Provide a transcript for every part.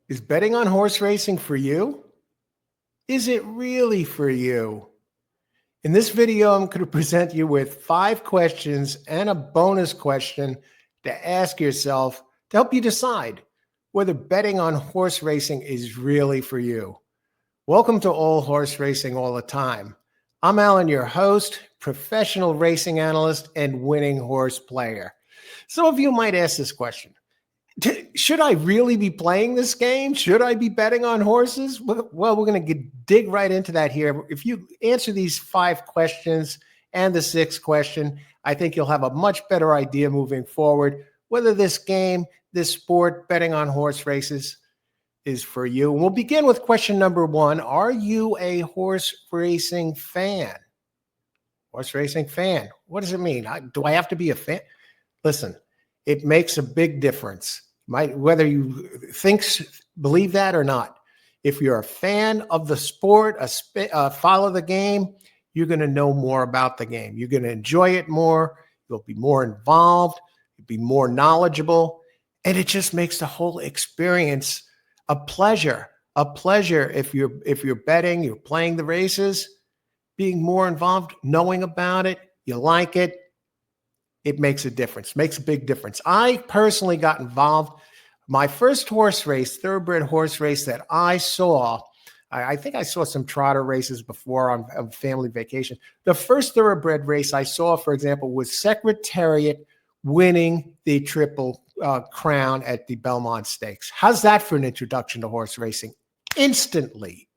Is betting on horse racing for you? Is it really for you? In this video, I'm going to present you with 5 questions and a bonus question to ask yourself to help you decide whether betting on horse racing is really for you. Welcome to All Horse Racing All the Time. I'm Alan, your host, professional racing analyst, and winning horse player. Some of you might ask this question. Should I really be playing this game? Should I be betting on horses? Well, we're going to dig right into that here. If you answer these 5 questions and the 6th question, I think you'll have a much better idea moving forward whether this game, this sport, betting on horse races is for you. And we'll begin with question number 1. Are you a horse racing fan? Horse racing fan. What does it mean? Do I have to be a fan? Listen, it makes a big difference. Whether you believe that or not. If you're a fan of the sport, follow the game, you're going to know more about the game. You're going to enjoy it more. You'll be more involved. You'll be more knowledgeable. And it just makes the whole experience a pleasure. A pleasure if you're betting, you're playing the races, being more involved, knowing about it, you like it. It makes a difference, makes a big difference. I personally got involved. My first horse race, thoroughbred horse race that I saw, I think I saw some trotter races before on family vacation. The first thoroughbred race I saw, for example, was Secretariat winning the Triple Crown at the Belmont Stakes. How's that for an introduction to horse racing? Instantly.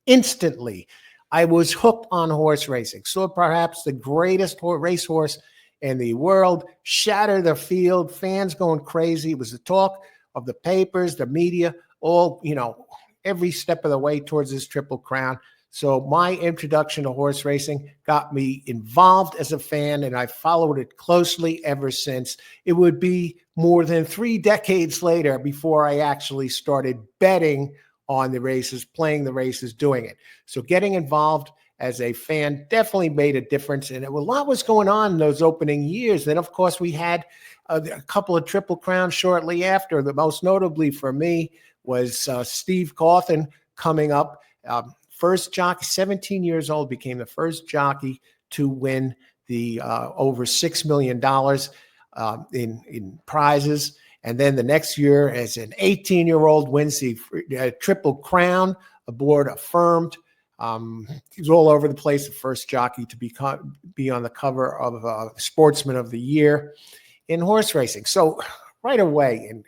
I was hooked on horse racing. Saw perhaps the greatest racehorse in the world, shatter the field, fans going crazy. It was the talk of the papers, the media, all, every step of the way towards this Triple Crown. So my introduction to horse racing got me involved as a fan, and I followed it closely ever since. It would be more than 3 decades later before I actually started betting on the races, playing the races, doing it. So getting involved as a fan definitely made a difference. And a lot was going on in those opening years. Then, of course, we had a couple of Triple Crowns shortly after. The most notably for me was Steve Cawthon coming up. First jockey, 17 years old, became the first jockey to win the over $6 million in prizes. And then the next year, as an 18-year-old, wins the Triple Crown aboard Affirmed. He was all over the place, the first jockey to be on the cover of Sportsman of the Year in horse racing. So right away, and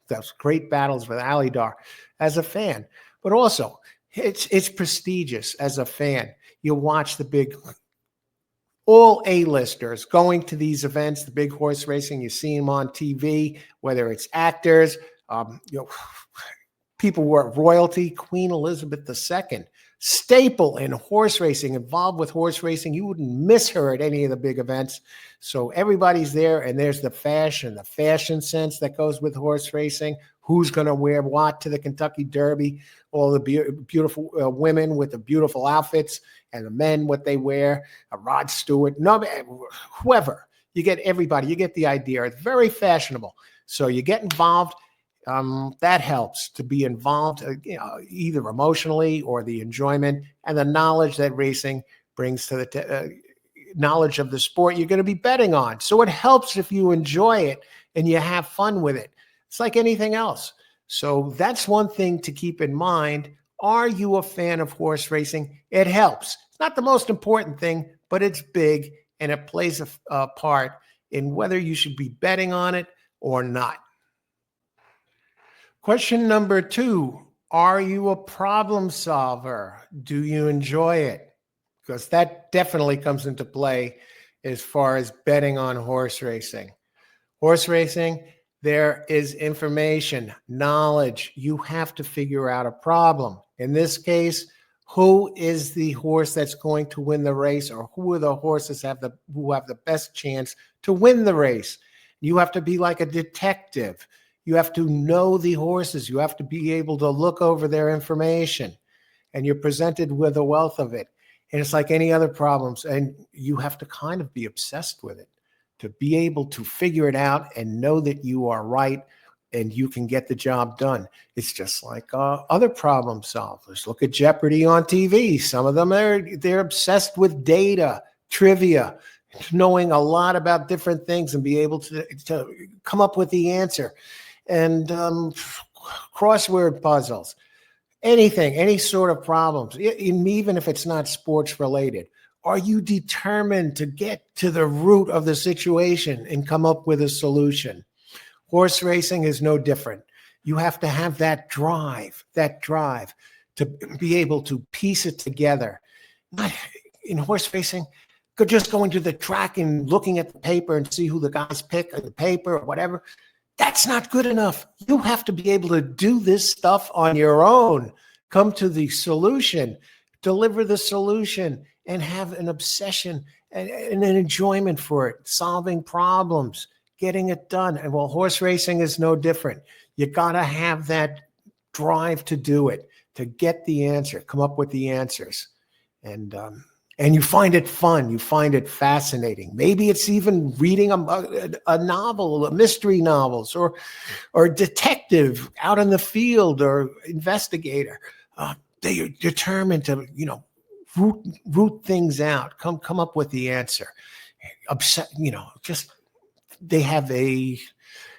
those great battles with Alydar as a fan, but also it's prestigious as a fan. You watch the big, all A-listers going to these events, the big horse racing. You see them on TV, whether it's actors, people were royalty. Queen Elizabeth II, staple in horse racing, involved with horse racing. You wouldn't miss her at any of the big events. So everybody's there, and there's the fashion sense that goes with horse racing. Who's going to wear what to the Kentucky Derby? All the beautiful women with the beautiful outfits, and the men, what they wear. Rod Stewart, whoever. You get everybody. You get the idea. It's very fashionable. So you get involved. That helps to be involved, either emotionally or the enjoyment and the knowledge that racing brings to the knowledge of the sport you're going to be betting on. So it helps if you enjoy it and you have fun with it. It's like anything else. So that's one thing to keep in mind. Are you a fan of horse racing? It helps. It's not the most important thing, but it's big, and it plays a part in whether you should be betting on it or not. Question number 2, are you a problem solver? Do you enjoy it? Because that definitely comes into play as far as betting on horse racing. Horse racing, there is information, knowledge. You have to figure out a problem. In this case, who is the horse that's going to win the race, or who are the horses who have the best chance to win the race? You have to be like a detective. You have to know the horses. You have to be able to look over their information, and you're presented with a wealth of it. And it's like any other problems, and you have to kind of be obsessed with it to be able to figure it out and know that you are right and you can get the job done. It's just like other problem solvers. Look at Jeopardy on TV. Some of them they're obsessed with data, trivia, knowing a lot about different things and be able to come up with the answer. And crossword puzzles, anything, any sort of problems, even if it's not sports related. Are you determined to get to the root of the situation and come up with a solution? Horse racing is no different. You have to have that drive to be able to piece it together. Not in horse racing, just going to the track and looking at the paper and see who the guys pick on the paper or whatever. That's not good enough. You have to be able to do this stuff on your own. Come to the solution, deliver the solution, and have an obsession and an enjoyment for it, solving problems, getting it done. And well, horse racing is no different. You got to have that drive to do it, to get the answer, come up with the answers. And you find it fun. You find it fascinating. Maybe it's even reading a novel, a mystery novels, or detective out in the field, or investigator. They are determined to, root things out, come up with the answer. They have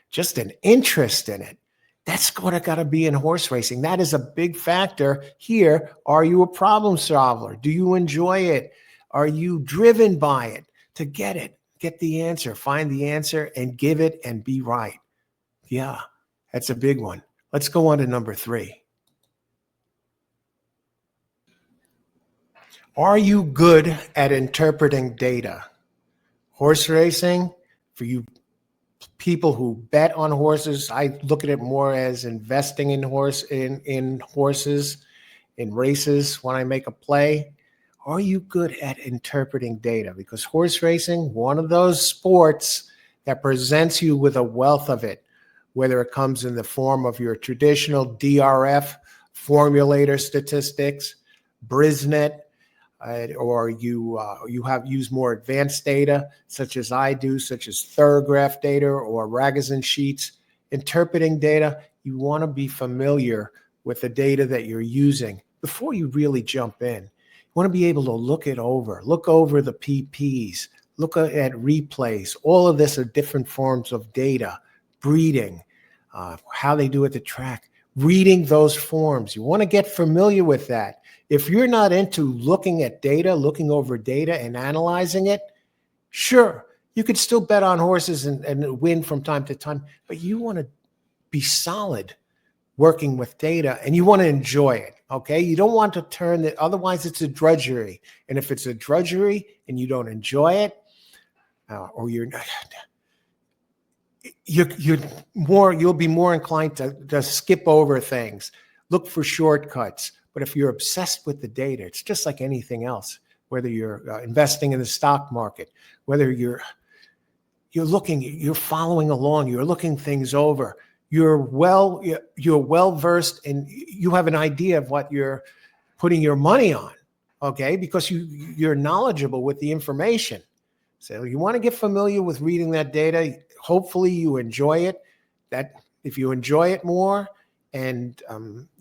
just an interest in it. That's what it got to be in horse racing. That is a big factor here. Are you a problem solver? Do you enjoy it? Are you driven by it to get the answer, find the answer and give it and be right? Yeah, that's a big one. Let's go on to number 3. Are you good at interpreting data? Horse racing, for you people who bet on horses, I look at it more as investing in horses, in races when I make a play. Are you good at interpreting data? Because horse racing, one of those sports that presents you with a wealth of it, whether it comes in the form of your traditional DRF, formulator statistics, BRISNet, or you have used more advanced data, such as I do, such as Thorograph data or Ragozin sheets. Interpreting data, you want to be familiar with the data that you're using before you really jump in. You want to be able to look over the PPs, look at replays. All of this are different forms of data, breeding, how they do at the track, reading those forms. You want to get familiar with that. If you're not into looking at data, looking over data and analyzing it, sure, you could still bet on horses and win from time to time, but you want to be solid working with data and you want to enjoy it, okay? You don't want to turn it, otherwise it's a drudgery. And if it's a drudgery and you don't enjoy it, or you'll be more inclined to skip over things, look for shortcuts. But if you're obsessed with the data, it's just like anything else, whether you're investing in the stock market, whether you're following along, you're looking things over, you're well versed and you have an idea of what you're putting your money on, okay? Because you're knowledgeable with the information. So you want to get familiar with reading that data. Hopefully you enjoy it. That if you enjoy it more, and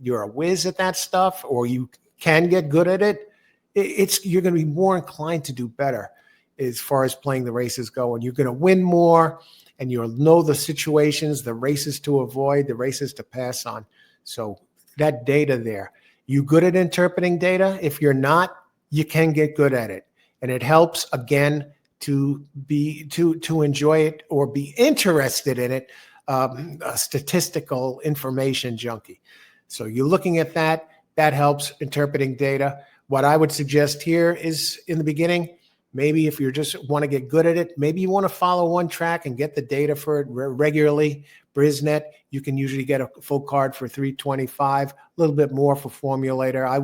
you're a whiz at that stuff, or you can get good at it, you're going to be more inclined to do better as far as playing the races go. And you're going to win more, and you'll know the situations, the races to avoid, the races to pass on. So that data there, you good at interpreting data? If you're not, you can get good at it. And it helps, again, to enjoy it or be interested in it. A statistical information junkie. So you're looking at that helps interpreting data. What I would suggest here is in the beginning, maybe if you just want to get good at it, maybe you want to follow one track and get the data for it regularly. BRISNet, you can usually get a full card for $325, a little bit more for Formulator. I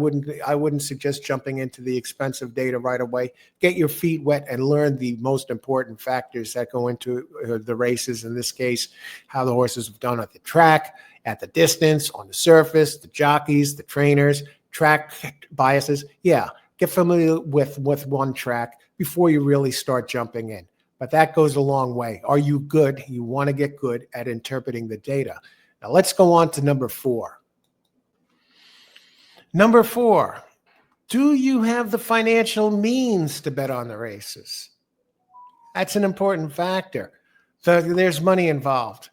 wouldn't suggest jumping into the expensive data right away. Get your feet wet and learn the most important factors that go into the races. In this case, how the horses have done at the track, at the distance, on the surface, the jockeys, the trainers, track biases. Yeah, get familiar with one track before you really start jumping in. But that goes a long way. Are you good? You want to get good at interpreting the data. Now let's go on to number 4. Number 4, do you have the financial means to bet on the races? That's an important factor. So there's money involved.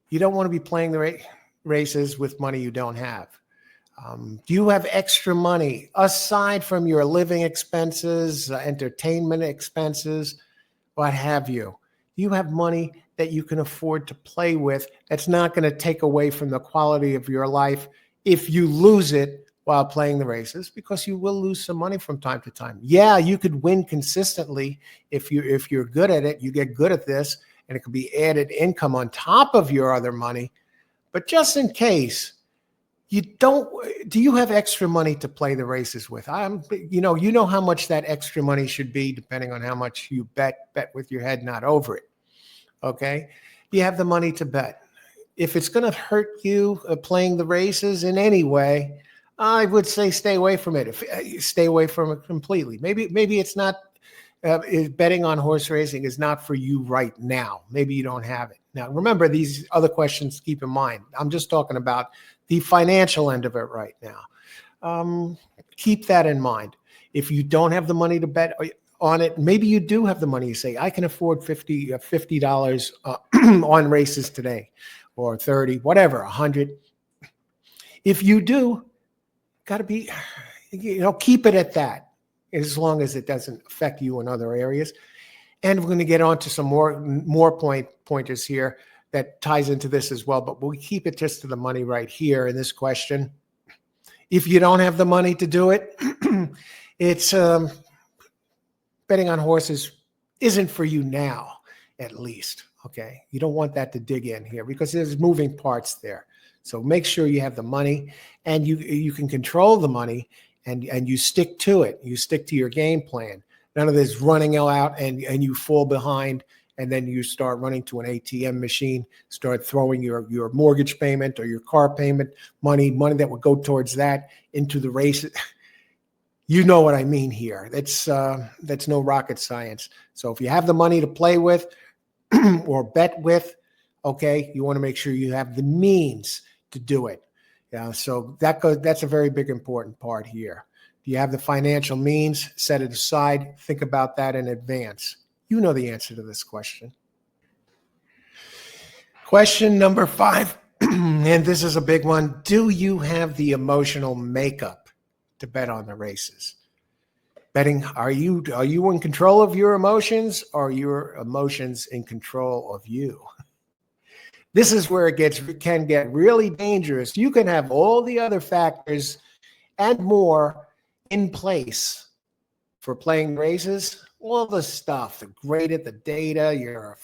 You don't want to be playing the races with money you don't have. Do you have extra money aside from your living expenses, entertainment expenses, what have you? You have money that you can afford to play with that's not going to take away from the quality of your life if you lose it while playing the races, because you will lose some money from time to time. Yeah, you could win consistently if you're good at it. You get good at this, and it could be added income on top of your other money. But just in case, do you have extra money to play the races with? You know how much that extra money should be depending on how much you bet with your head not over it. Okay, you have the money to bet. If it's going to hurt you playing the races in any way, I would say stay away from it. Stay away from it completely. Maybe it's not. Betting on horse racing is not for you right now. Maybe you don't have it. Now, remember these other questions, keep in mind. I'm just talking about the financial end of it right now. Keep that in mind. If you don't have the money to bet on it, maybe you do have the money. You say, I can afford $50 on races today, or 30, whatever, 100. If you do, got to be, keep it at that, as long as it doesn't affect you in other areas. And we're going to get on to some more pointers here that ties into this as well, but we'll keep it just to the money right here in this question. If you don't have the money to do it, it's betting on horses isn't for you now, at least. Okay, you don't want that to dig in here because there's moving parts there. So make sure you have the money, and you can control the money, and you stick to it. You stick to your game plan. None of this running out and you fall behind, and then you start running to an ATM machine, start throwing your mortgage payment or your car payment money that would go towards that into the race. You know what I mean here. That's no rocket science. So if you have the money to play with or bet with, okay, you want to make sure you have the means to do it. Yeah, so that's a very big important part here. Do you have the financial means? Set it aside. Think about that in advance. You know the answer to this question. Question number 5, and this is a big one. Do you have the emotional makeup to bet on the races? Betting, are you in control of your emotions, or are your emotions in control of you? This is where it can get really dangerous. You can have all the other factors and more in place for playing races, all the stuff, the grade, the data, you're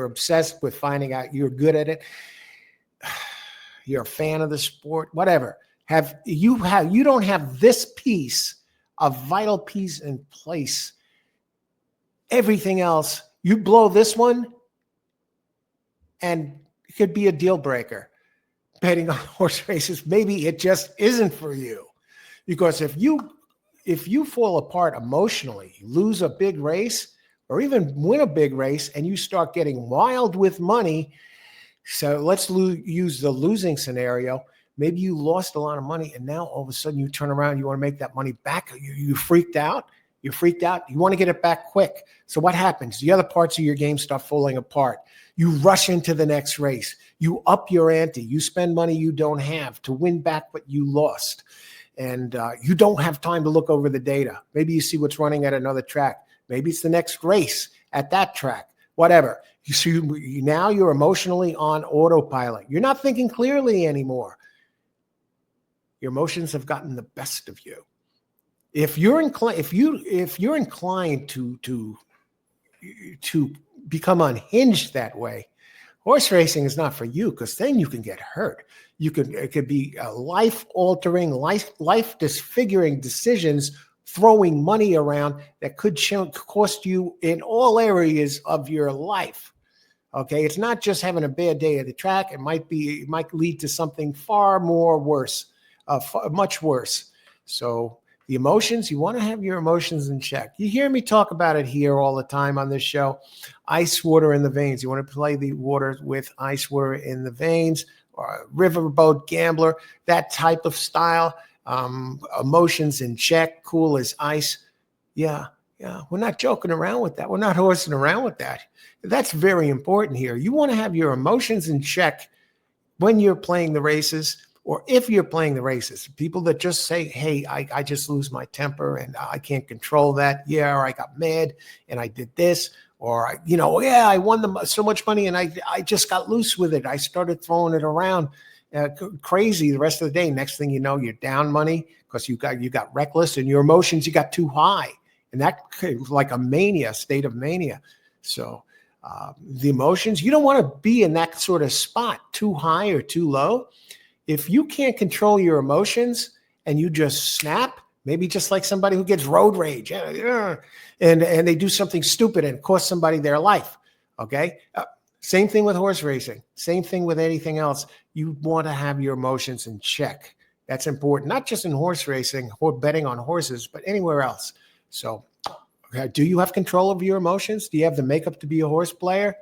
obsessed with finding out you're good at it. You're a fan of the sport, whatever. You don't have this piece, a vital piece in place. Everything else, you blow this one, and it could be a deal breaker. Betting on horse races, maybe it just isn't for you. Because if you fall apart emotionally, lose a big race or even win a big race, and you start getting wild with money, so let's use the losing scenario. Maybe you lost a lot of money, and now all of a sudden you turn around, you want to make that money back. You freaked out. You want to get it back quick. So what happens? The other parts of your game start falling apart. You rush into the next race. You up your ante. You spend money you don't have to win back what you lost. And you don't have time to look over the data. Maybe you see what's running at another track. Maybe it's the next race at that track, whatever. You see, now you're emotionally on autopilot. You're not thinking clearly anymore. Your emotions have gotten the best of you. If you're inclined to become unhinged that way, horse racing is not for you, because then you can get hurt. It could be life-altering, life disfiguring decisions, throwing money around that could cost you in all areas of your life. Okay, it's not just having a bad day at the track. It might lead to something far more worse, much worse. So The emotions, you want to have your emotions in check. You hear me talk about it here all the time on this show. Ice water in the veins. You want to play the water with ice water in the veins, or riverboat gambler, that type of style. Emotions in check, cool as ice. Yeah, we're not joking around with that. We're not horsing around with that. That's very important here. You want to have your emotions in check when you're playing the races, or if you're playing the races. People that just say, hey, I just lose my temper and I can't control that. Yeah, or I got mad and I did this, or, I won so much money and I just got loose with it. I started throwing it around crazy the rest of the day. Next thing you know, you're down money because you got reckless and your emotions, you got too high. And that was like a mania, state of mania. So the emotions, you don't want to be in that sort of spot, too high or too low. If you can't control your emotions and you just snap, maybe just like somebody who gets road rage and they do something stupid and cost somebody their life, okay? Same thing with horse racing. Same thing with anything else. You want to have your emotions in check. That's important, not just in horse racing or betting on horses, but anywhere else. So do you have control over your emotions? Do you have the makeup to be a horse player?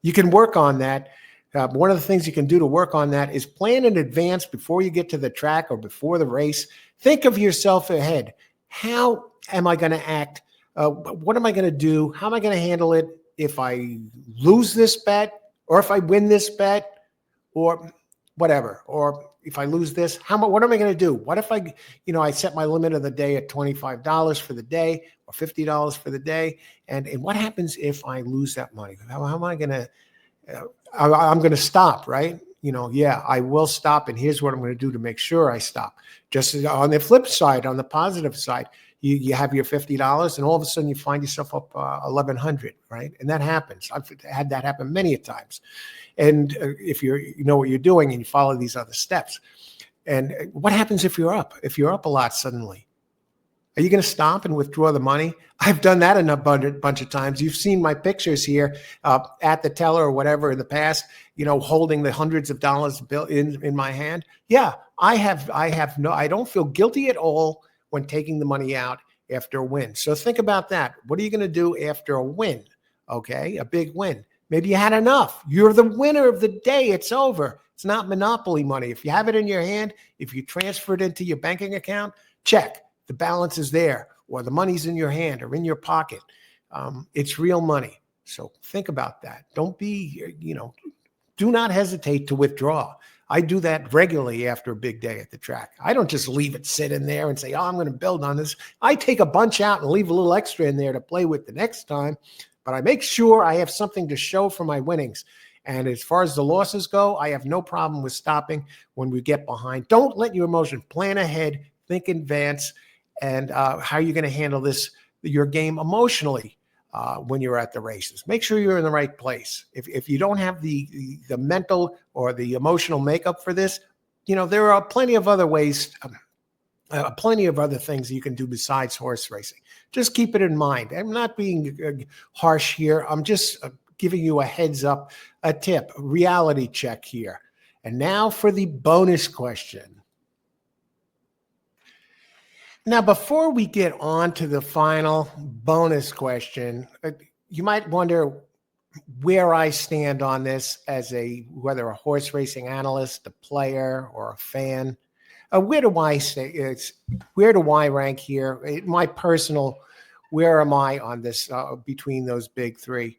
You can work on that. One of the things you can do to work on that is plan in advance before you get to the track or before the race. Think of yourself ahead. How am I going to act? What am I going to do? How am I going to handle it if I lose this bet, or if I win this bet, or whatever, or if I lose this? What am I going to do? What if I set my limit of the day at $25 for the day or $50 for the day? And what happens if I lose that money? How am I going to I'm going to stop, right? I will stop. And here's what I'm going to do to make sure I stop. Just on the flip side, on the positive side, you have your $50 and all of a sudden you find yourself up $1,100, right? And that happens. I've had that happen many a times. And if you know what you're doing and you follow these other steps. And what happens if you're up? If you're up a lot suddenly? Are you going to stop and withdraw the money? I've done that a bunch of times. You've seen my pictures here at the teller or whatever in the past, holding the hundreds of dollars bill in my hand. Yeah, I don't feel guilty at all when taking the money out after a win. So think about that. What are you going to do after a win? Okay, a big win. Maybe you had enough. You're the winner of the day. It's over. It's not Monopoly money. If you have it in your hand, if you transfer it into your banking account, check. The balance is there, or the money's in your hand or in your pocket. It's real money. So think about that. Don't be, do not hesitate to withdraw. I do that regularly after a big day at the track. I don't just leave it sit in there and say, I'm going to build on this. I take a bunch out and leave a little extra in there to play with the next time, but I make sure I have something to show for my winnings. And as far as the losses go, I have no problem with stopping when we get behind. Don't let your emotions plan ahead, think in advance, and how you're going to handle your game emotionally when you're at the races. Make sure you're in the right place. If you don't have the mental or the emotional makeup for this, there are plenty of other ways, plenty of other things you can do besides horse racing. Just keep it in mind. I'm not being harsh here. I'm just giving you a heads up, a tip, a reality check here. And now for the bonus question. Now, before we get on to the final bonus question, you might wonder where I stand on this as whether a horse racing analyst, a player, or a fan. Where do I say where do I rank here? My personal, where am I on this between those big three?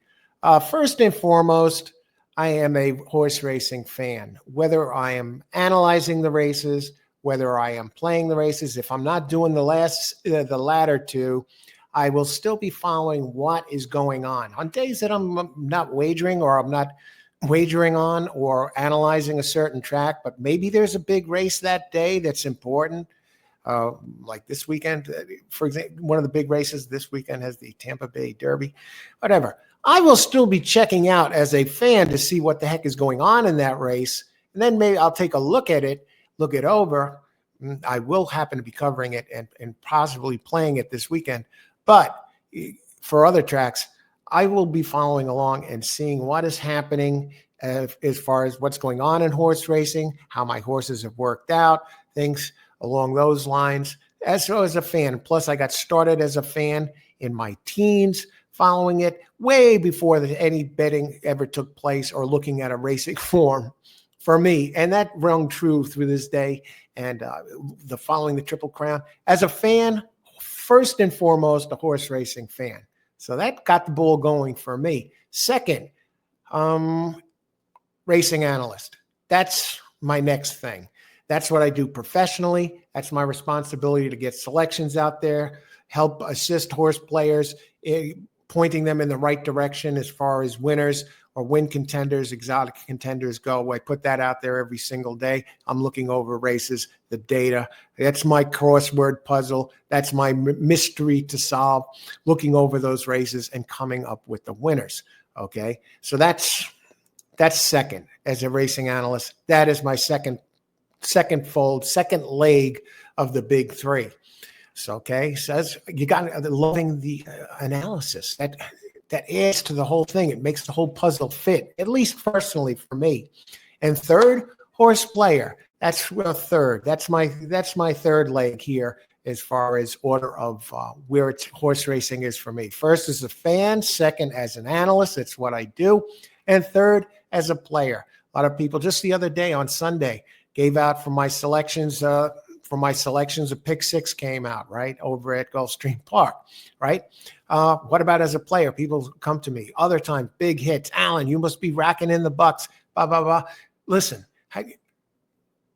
First and foremost, I am a horse racing fan. Whether I am analyzing the races, whether I am playing the races, if I'm not doing the latter two, I will still be following what is going on. On days that I'm not wagering, or I'm not wagering on or analyzing a certain track, but maybe there's a big race that day that's important. Like this weekend, for example, one of the big races this weekend has the Tampa Bay Derby, whatever. I will still be checking out as a fan to see what the heck is going on in that race. And then maybe I'll take a look at it, look it over. I will happen to be covering it and possibly playing it this weekend. But for other tracks, I will be following along and seeing what is happening as far as what's going on in horse racing, how my horses have worked out, things along those lines. as well as a fan. Plus, I got started as a fan in my teens, following it way before any betting ever took place or looking at a racing form for me. And that rung true through this day. And the following the Triple Crown as a fan, first and foremost, a horse racing fan. So that got the ball going for me. Second, racing analyst. That's my next thing. That's what I do professionally. That's my responsibility to get selections out there, help assist horse players, pointing them in the right direction as far as winners or win contenders, exotic contenders go. I put that out there every single day. I'm looking over races, the data. That's my crossword puzzle. That's my mystery to solve, looking over those races and coming up with the winners. Okay, so that's second as a racing analyst. That is my second leg of the big three. So, okay, says you got loving the analysis. That adds to the whole thing. It makes the whole puzzle fit, at least personally for me. And third, horse player. That's third. That's my third leg here as far as order of where horse racing is for me. First as a fan, second as an analyst. That's what I do. And third as a player. A lot of people just the other day on Sunday gave out for my selections. A pick six came out, right, over at Gulfstream Park, right? What about as a player? People come to me other times, big hits. Alan, you must be racking in the bucks, blah, blah, blah. Listen,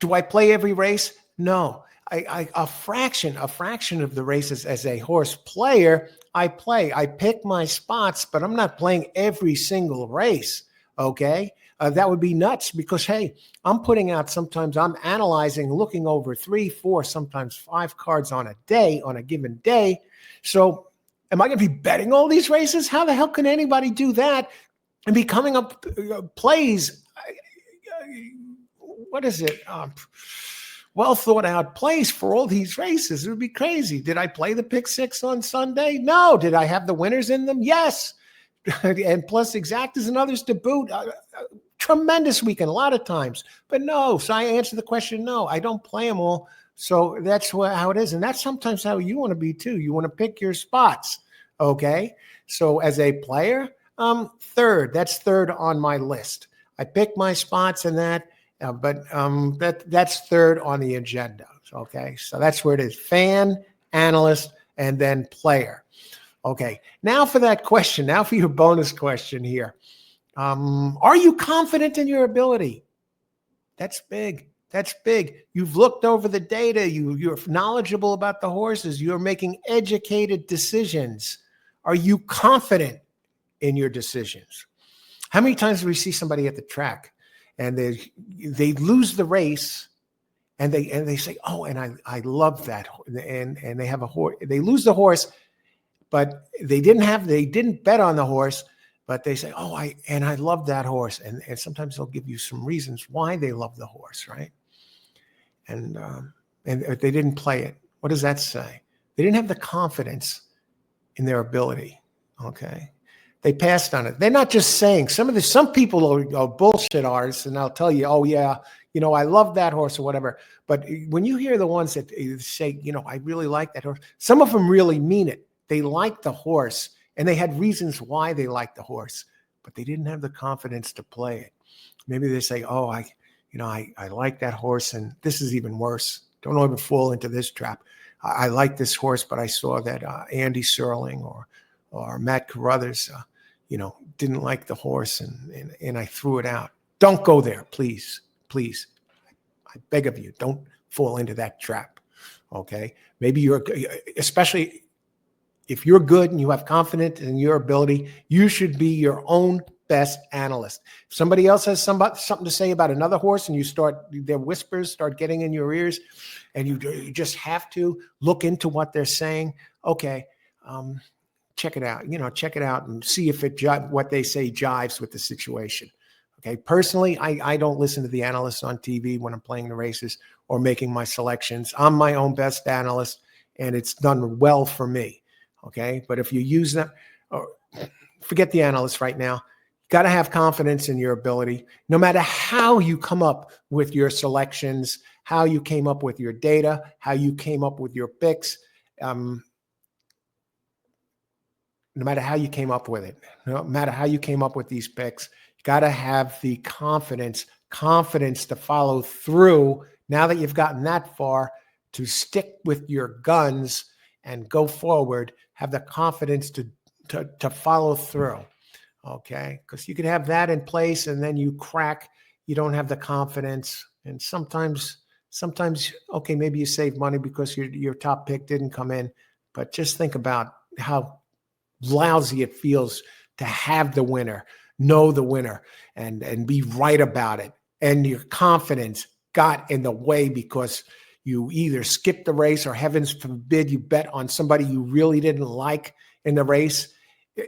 do I play every race? No. A fraction of the races as a horse player, I play. I pick my spots, but I'm not playing every single race, okay? That would be nuts because, hey, sometimes I'm analyzing, looking over 3, 4, sometimes 5 cards on a given day. So am I going to be betting all these races? How the hell can anybody do that and be coming up plays? What is it? Well thought out plays for all these races. It would be crazy. Did I play the pick six on Sunday? No. Did I have the winners in them? Yes. And plus exactas and others to boot. Tremendous weekend a lot of times. But no. So I answer the question, no, I don't play them all. So that's how it is. And that's sometimes how you want to be too. You want to pick your spots. Okay. So as a player, third. That's third on my list. I pick my spots in that. But that's third on the agenda. Okay, so that's where it is: fan, analyst, and then player. Okay, now for that question. Now for your bonus question here. Are you confident in your ability? That's big. That's big. You've looked over the data. You're knowledgeable about the horses. You're making educated decisions. Are you confident in your decisions? How many times do we see somebody at the track and they lose the race and they say, oh, and I love that, and they have a horse, they lose the horse, but they didn't bet on the horse, but they say, oh, I love that horse, and sometimes they'll give you some reasons why they love the horse, right? And they didn't play it. What does that say? They didn't have the confidence in their ability. Okay. They passed on it. They're not just saying. Some people are bullshit artists, and I'll tell you, oh yeah, I love that horse or whatever. But when you hear the ones that say, I really like that horse, some of them really mean it. They like the horse, and they had reasons why they liked the horse, but they didn't have the confidence to play it. Maybe they say, oh, I like that horse, and this is even worse. Don't ever fall into this trap. I like this horse, but I saw that Andy Serling or Matt Carruthers, didn't like the horse and I threw it out. Don't go there, please. Please. I beg of you, don't fall into that trap. Okay. Maybe especially if you're good and you have confidence in your ability, you should be your own best analyst. If somebody else has something to say about another horse and their whispers start getting in your ears and you just have to look into what they're saying. Okay. Check it out, check it out and see if what they say jives with the situation. Okay. Personally, I don't listen to the analysts on TV when I'm playing the races or making my selections. I'm my own best analyst and it's done well for me. Okay. But if you use them, forget the analysts right now. got to have confidence in your ability, no matter how you come up with your selections, how you came up with your data, how you came up with your picks. No matter how you came up with it, no matter how you came up with these picks, you got to have the confidence to follow through. Now that you've gotten that far, to stick with your guns and go forward, have the confidence to follow through. Okay, because you could have that in place and then you crack. You don't have the confidence, and sometimes, okay, maybe you save money because your top pick didn't come in, but just think about how lousy it feels to have the winner, know the winner, and be right about it. And your confidence got in the way because you either skipped the race or, heavens forbid, you bet on somebody you really didn't like in the race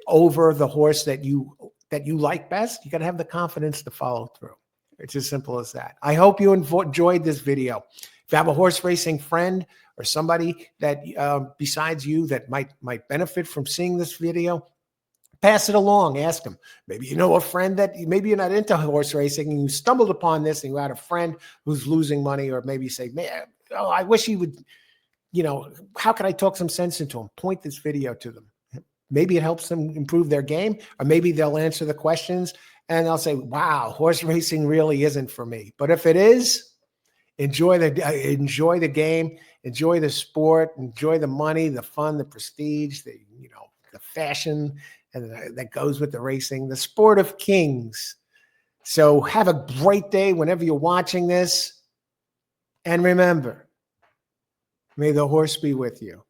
over the horse that you like best. You got to have the confidence to follow through. It's as simple as that. I hope you enjoyed this video. If you have a horse racing friend or somebody that besides you that might benefit from seeing this video, pass it along. Ask them. Maybe you know a friend that maybe you're not into horse racing and you stumbled upon this and you had a friend who's losing money, or maybe you say, man, oh, I wish he would, how can I talk some sense into him? Point this video to them. Maybe it helps them improve their game, or maybe they'll answer the questions and they'll say, wow, horse racing really isn't for me. But if it is, enjoy the game, enjoy the sport, enjoy the money, the fun, the prestige, the fashion, and that goes with the racing, the sport of kings. So have a great day whenever you're watching this. And remember, may the horse be with you.